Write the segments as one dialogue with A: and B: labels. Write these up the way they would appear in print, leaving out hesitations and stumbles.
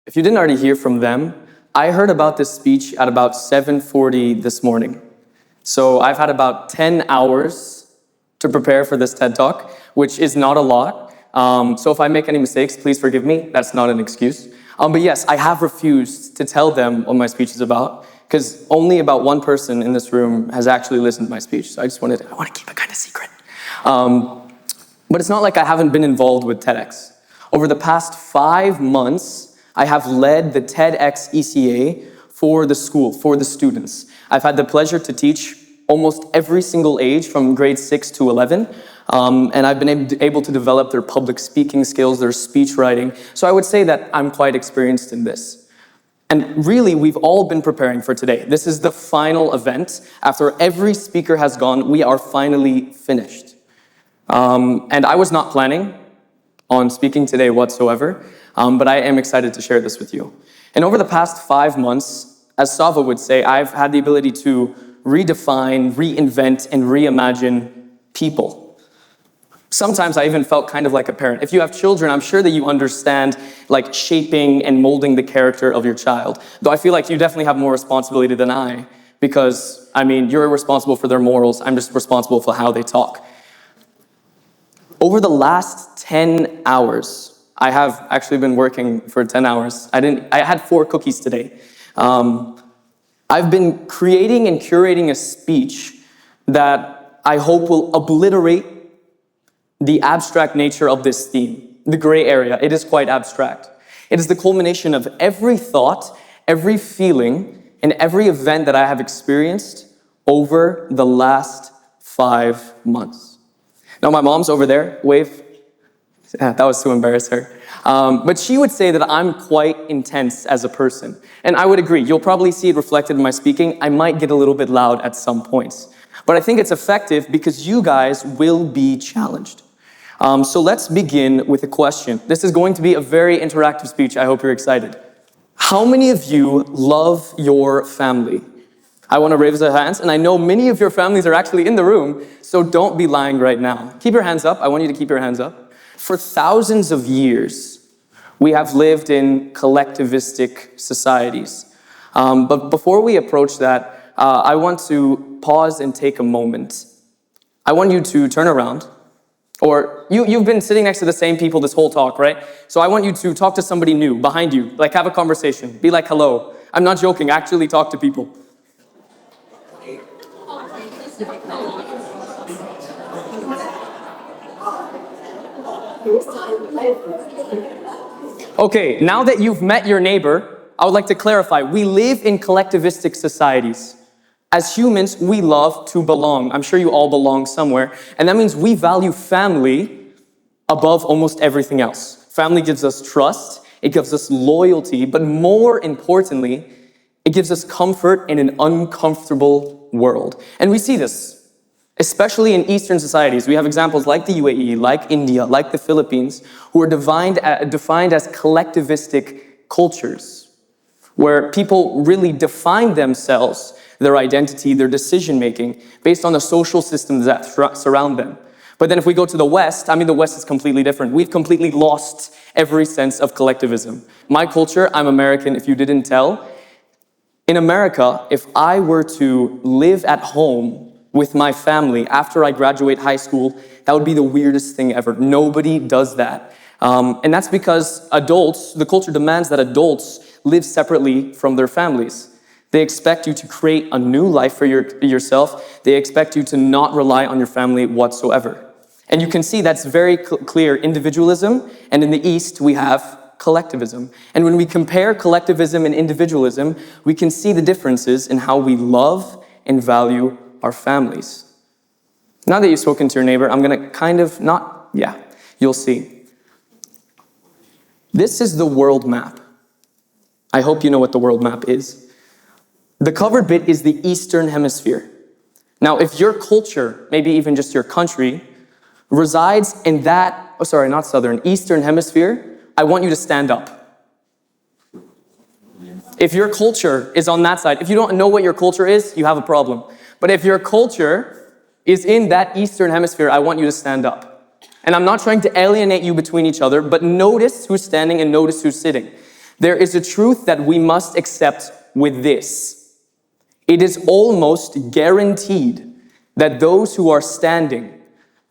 A: If you didn't already hear from them, I heard about this speech at about 7:40 this morning. So I've had about 10 hours to prepare for this TED Talk, which is not a lot. So if I make any mistakes, please forgive me. That's not an excuse. But yes, I have refused to tell them what my speech is about, because only about one person in this room has actually listened to my speech. So I want to keep it kind of secret. But it's not like I haven't been involved with TEDx. Over the past 5 months, I have led the TEDxECA for the school, for the students. I've had the pleasure to teach almost every single age from grade 6 to 11. And I've been able to develop their public speaking skills, their speech writing. So I would say that I'm quite experienced in this. And really, we've all been preparing for today. This is the final event. After every speaker has gone, we are finally finished. And I was not planning on speaking today whatsoever, but I am excited to share this with you. And over the past 5 months, as Sava would say, I've had the ability to redefine, reinvent, and reimagine people. Sometimes I even felt kind of like a parent. If you have children, I'm sure that you understand like shaping and molding the character of your child. Though I feel like you definitely have more responsibility than I, because, I mean, you're responsible for their morals, I'm just responsible for how they talk. Over the last 10 hours, I have actually been working for 10 hours. I had 4 cookies today. I've been creating and curating a speech that I hope will obliterate the abstract nature of this theme, the gray area. It is quite abstract. It is the culmination of every thought, every feeling, and every event that I have experienced over the last 5 months. Now, my mom's over there. Wave. Yeah, that was to embarrass her. But she would say that I'm quite intense as a person. And I would agree. You'll probably see it reflected in my speaking. I might get a little bit loud at some points. But I think it's effective because you guys will be challenged. So let's begin with a question. This is going to be a very interactive speech. I hope you're excited. How many of you love your family? I want to raise your hands, and I know many of your families are actually in the room, so don't be lying right now. Keep your hands up. I want you to keep your hands up. For thousands of years, we have lived in collectivistic societies. But before we approach that, I want to pause and take a moment. I want you to turn around. Or you've been sitting next to the same people this whole talk, right? So I want you to talk to somebody new behind you, like have a conversation. Be like, hello. I'm not joking, actually talk to people. Okay, now that you've met your neighbor, I would like to clarify, we live in collectivistic societies. As humans, we love to belong. I'm sure you all belong somewhere. And that means we value family above almost everything else. Family gives us trust, it gives us loyalty, but more importantly, it gives us comfort in an uncomfortable world. And we see this, especially in Eastern societies. We have examples like the UAE, like India, like the Philippines, who are defined as collectivistic cultures, where people really define themselves, their identity, their decision-making, based on the social systems that surround them. But then if we go to the West, the West is completely different. We've completely lost every sense of collectivism. My culture, I'm American, if you didn't tell. In America, if I were to live at home with my family after I graduate high school, that would be the weirdest thing ever. Nobody does that. And that's because the culture demands that adults live separately from their families. They expect you to create a new life for yourself. They expect you to not rely on your family whatsoever. And you can see that's very clear individualism, and in the East we have collectivism. And when we compare collectivism and individualism, we can see the differences in how we love and value our families. Now that you've spoken to your neighbor, I'm going to you'll see. This is the world map. I hope you know what the world map is. The covered bit is the Eastern Hemisphere. Now, if your culture, maybe even just your country, resides in Eastern Hemisphere, I want you to stand up. If your culture is on that side, if you don't know what your culture is, you have a problem. But if your culture is in that Eastern Hemisphere, I want you to stand up. And I'm not trying to alienate you between each other, but notice who's standing and notice who's sitting. There is a truth that we must accept with this. It is almost guaranteed that those who are standing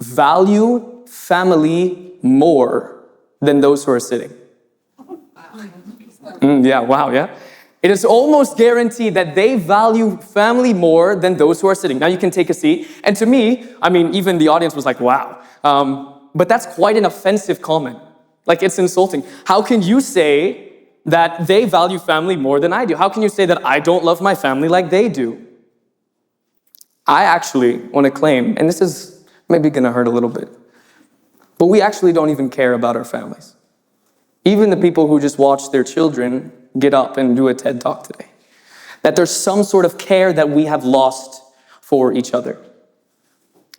A: value family more than those who are sitting. Yeah. It is almost guaranteed that they value family more than those who are sitting. Now you can take a seat. And to me, even the audience was like, wow. But that's quite an offensive comment. Like, it's insulting. How can you say that they value family more than I do? How can you say that I don't love my family like they do? I actually want to claim, and this is maybe going to hurt a little bit, but we actually don't even care about our families. Even the people who just watch their children get up and do a TED Talk today. That there's some sort of care that we have lost for each other.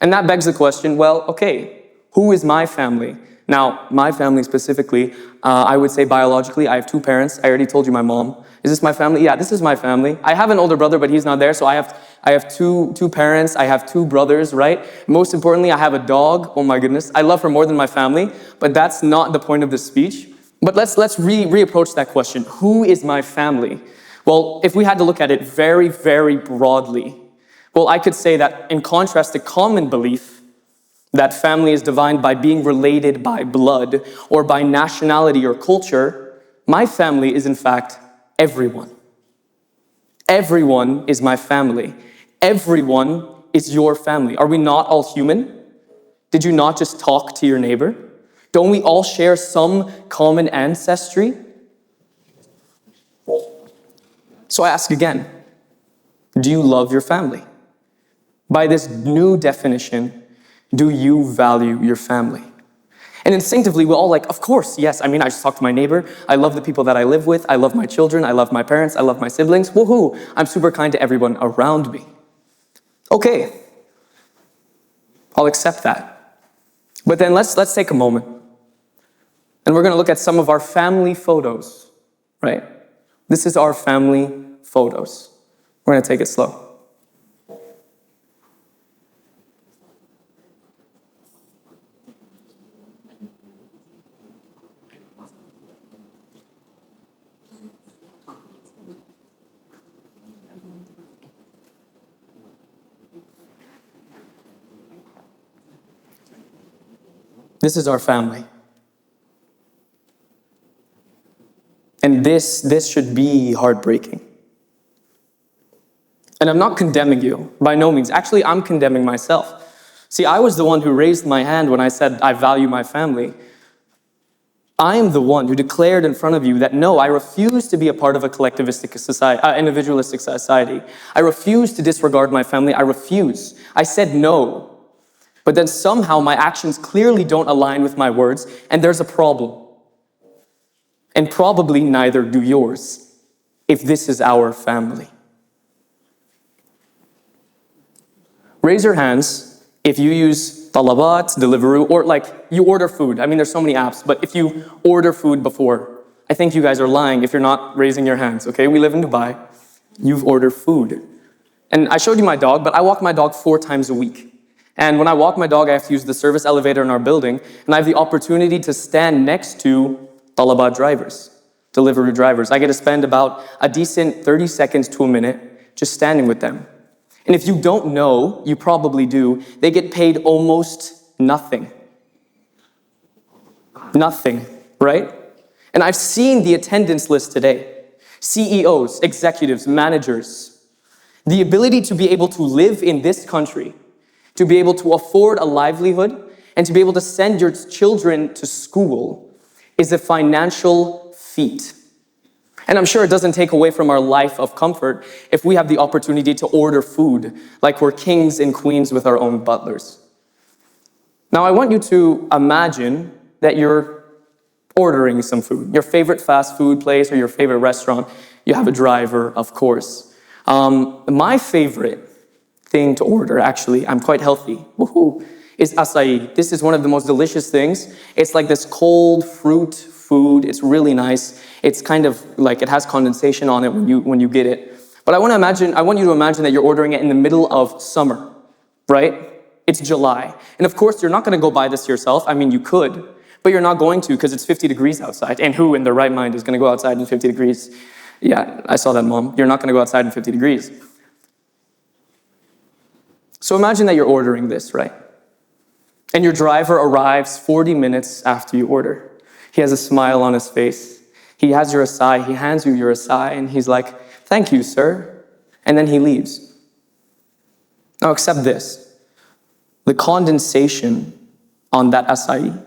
A: And that begs the question, well, okay, who is my family? Now, my family specifically, I would say biologically, I have two parents. I already told you my mom. Is this my family? Yeah, this is my family. I have an older brother, but he's not there, so I have two parents. I have two brothers, right? Most importantly, I have a dog. Oh my goodness. I love her more than my family, but that's not the point of this speech. But let's reapproach that question. Who is my family? Well, if we had to look at it very, very broadly, well, I could say that in contrast to common belief, that family is defined by being related by blood or by nationality or culture, my family is in fact everyone. Everyone is my family. Everyone is your family. Are we not all human? Did you not just talk to your neighbor? Don't we all share some common ancestry? So I ask again, do you love your family? By this new definition, do you value your family? And instinctively, we're all like, of course, yes. I just talk to my neighbor. I love the people that I live with. I love my children. I love my parents. I love my siblings. Woohoo! I'm super kind to everyone around me. Okay, I'll accept that. But then let's take a moment. And we're going to look at some of our family photos, right? This is our family photos. We're going to take it slow. This is our family. And this should be heartbreaking. And I'm not condemning you, by no means. Actually, I'm condemning myself. See, I was the one who raised my hand when I said I value my family. I am the one who declared in front of you that no, I refuse to be a part of a collectivistic society, individualistic society. I refuse to disregard my family. I refuse. I said no. But then somehow my actions clearly don't align with my words, and there's a problem. And probably neither do yours, if this is our family. Raise your hands if you use Talabat, Deliveroo, or you order food. There's so many apps, but if you order food before, I think you guys are lying if you're not raising your hands, okay? We live in Dubai. You've ordered food. And I showed you my dog, but I walk my dog 4 times a week. And when I walk my dog, I have to use the service elevator in our building, and I have the opportunity to stand next to Talabat drivers, Deliveroo drivers. I get to spend about a decent 30 seconds to a minute just standing with them. And if you don't know, you probably do, they get paid almost nothing. Nothing, right? And I've seen the attendance list today. CEOs, executives, managers. The ability to be able to live in this country, to be able to afford a livelihood, and to be able to send your children to school is a financial feat. And I'm sure it doesn't take away from our life of comfort if we have the opportunity to order food like we're kings and queens with our own butlers. Now, I want you to imagine that you're ordering some food, your favorite fast food place or your favorite restaurant. You have a driver, of course. My favorite thing to order, actually, I'm quite healthy, woohoo, is acai. This is one of the most delicious things. It's like this cold fruit food. It's really nice. It's kind of like it has condensation on it when you get it. But I want you to imagine that you're ordering it in the middle of summer, right? It's July. And of course, you're not going to go buy this yourself. You could. but you're not going to because it's 50 degrees outside. And who in their right mind is going to go outside in 50 degrees? Yeah, I saw that, Mom. You're not going to go outside in 50 degrees. So imagine that you're ordering this, right? And your driver arrives 40 minutes after you order. He has a smile on his face. He has your acai. He hands you your acai, and he's like, "Thank you, sir." And then he leaves. Now, accept this. The condensation on that acai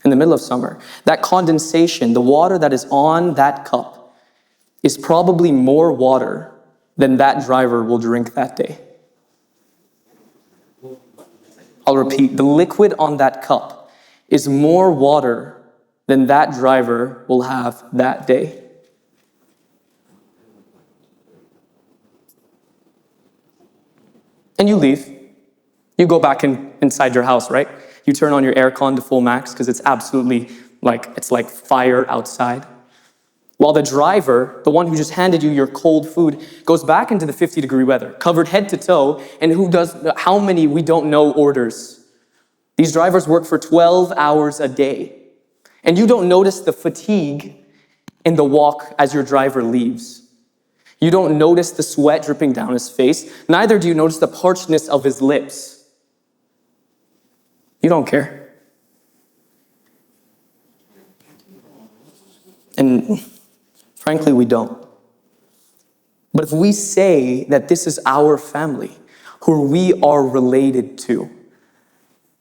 A: in the middle of summer, that condensation, the water that is on that cup, is probably more water than that driver will drink that day. I'll repeat, the liquid on that cup is more water than that driver will have that day. And you leave. You go back inside your house, right? You turn on your aircon to full max because it's absolutely it's like fire outside. While the driver, the one who just handed you your cold food, goes back into the 50-degree weather, covered head to toe, and who does how many we don't know orders. These drivers work for 12 hours a day. And you don't notice the fatigue in the walk as your driver leaves. You don't notice the sweat dripping down his face. Neither do you notice the parchedness of his lips. You don't care. And frankly, we don't. But if we say that this is our family, who we are related to,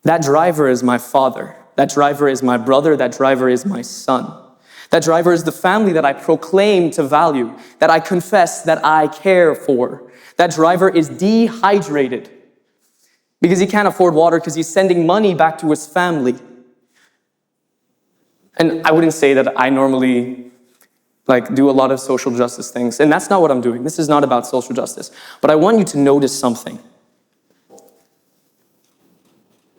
A: that driver is my father, that driver is my brother, that driver is my son. That driver is the family that I proclaim to value, that I confess that I care for. That driver is dehydrated because he can't afford water because he's sending money back to his family. And I wouldn't say that I normally do a lot of social justice things, and that's not what I'm doing. This is not about social justice. But I want you to notice something.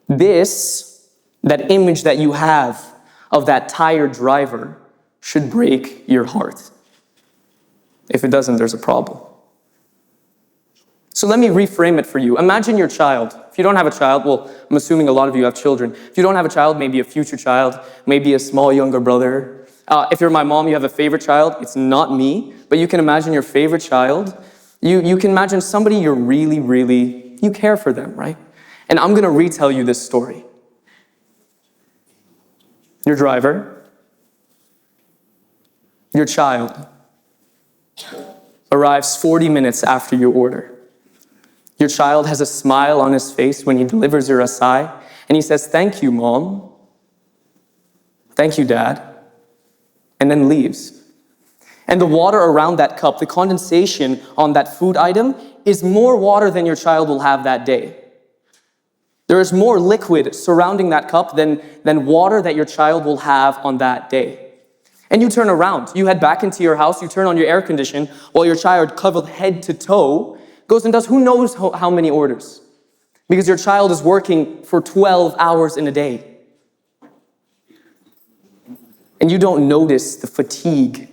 A: That image that you have of that tired driver should break your heart. If it doesn't, there's a problem. So let me reframe it for you. Imagine your child. If you don't have a child, well, I'm assuming a lot of you have children. If you don't have a child, maybe a future child, maybe a small younger brother. If you're my mom, you have a favorite child. It's not me, but you can imagine your favorite child. You can imagine somebody you're really, you care for them, right? And I'm going to retell you this story. Your driver, your child, arrives 40 minutes after you order. Your child has a smile on his face when he delivers your acai, and he says, "Thank you, Mom. Thank you, Dad," and then leaves. And the water around that cup, the condensation on that food item, is more water than your child will have that day. There is more liquid surrounding that cup than water that your child will have on that day. And you turn around, you head back into your house, you turn on your air condition, while your child, covered head to toe, goes and does who knows how many orders. Because your child is working for 12 hours in a day. And you don't notice the fatigue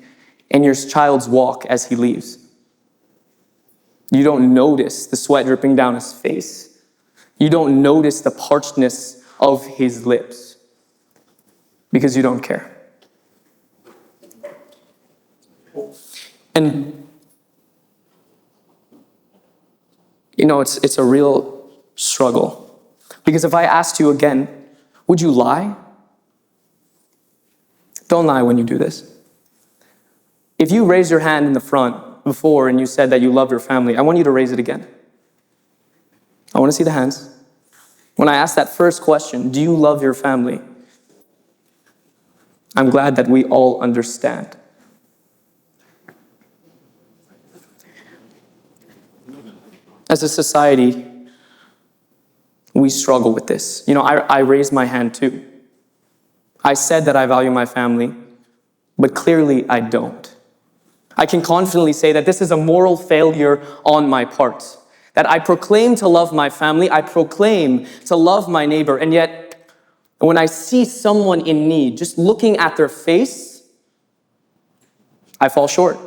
A: in your child's walk as he leaves. You don't notice the sweat dripping down his face. You don't notice the parchedness of his lips because you don't care. And it's a real struggle. Because if I asked you again, would you lie? Don't lie when you do this. If you raised your hand in the front before and you said that you love your family, I want you to raise it again. I want to see the hands. When I asked that first question, do you love your family? I'm glad that we all understand. As a society, we struggle with this. I raised my hand too. I said that I value my family, but clearly I don't. I can confidently say that this is a moral failure on my part. That I proclaim to love my family, I proclaim to love my neighbor, and yet when I see someone in need, just looking at their face, I fall short.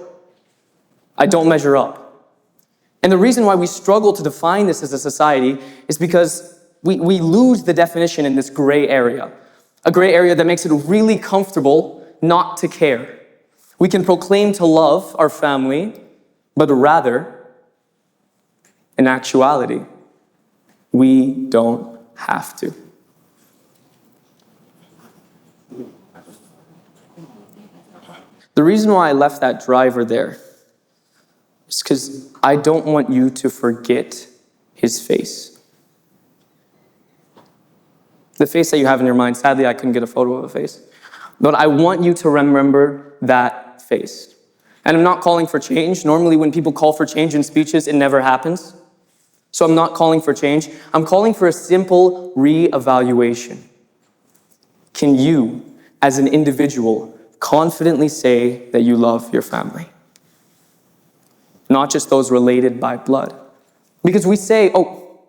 A: I don't measure up. And the reason why we struggle to define this as a society is because we lose the definition in this gray area. A gray area that makes it really comfortable not to care. We can proclaim to love our family, but rather, in actuality, we don't have to. The reason why I left that driver there is because I don't want you to forget his face. The face that you have in your mind. Sadly, I couldn't get a photo of a face. But I want you to remember that face. And I'm not calling for change. Normally when people call for change in speeches, it never happens. So I'm not calling for change. I'm calling for a simple re-evaluation. Can you, as an individual, confidently say that you love your family? Not just those related by blood. Because we say, oh,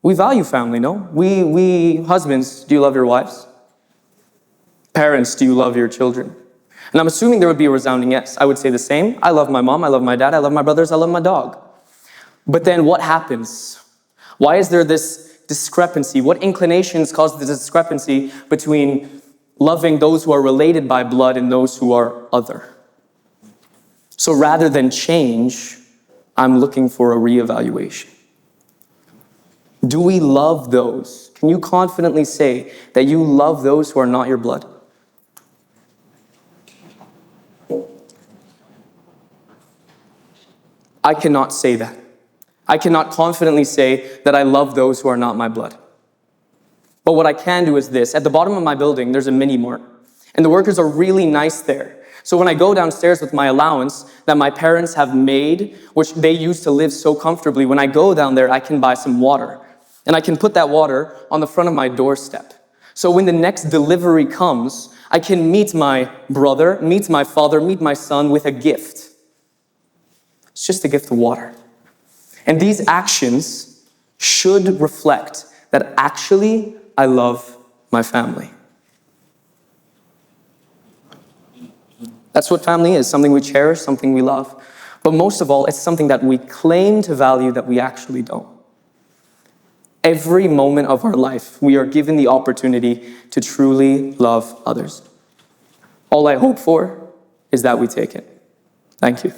A: we value family, no? We husbands, do you love your wives? Parents, do you love your children? And I'm assuming there would be a resounding yes. I would say the same. I love my mom, I love my dad, I love my brothers, I love my dog. But then what happens? Why is there this discrepancy? What inclinations cause the discrepancy between loving those who are related by blood and those who are other? So rather than change, I'm looking for a reevaluation. Do we love those? Can you confidently say that you love those who are not your blood? I cannot say that. I cannot confidently say that I love those who are not my blood. But what I can do is this. At the bottom of my building, there's a mini mart. And the workers are really nice there. So when I go downstairs with my allowance that my parents have made, which they use to live so comfortably, when I go down there, I can buy some water. And I can put that water on the front of my doorstep. So when the next delivery comes, I can meet my brother, meet my father, meet my son with a gift. It's just a gift of water. And these actions should reflect that actually I love my family. That's what family is, something we cherish, something we love. But most of all, it's something that we claim to value that we actually don't. Every moment of our life, we are given the opportunity to truly love others. All I hope for is that we take it. Thank you.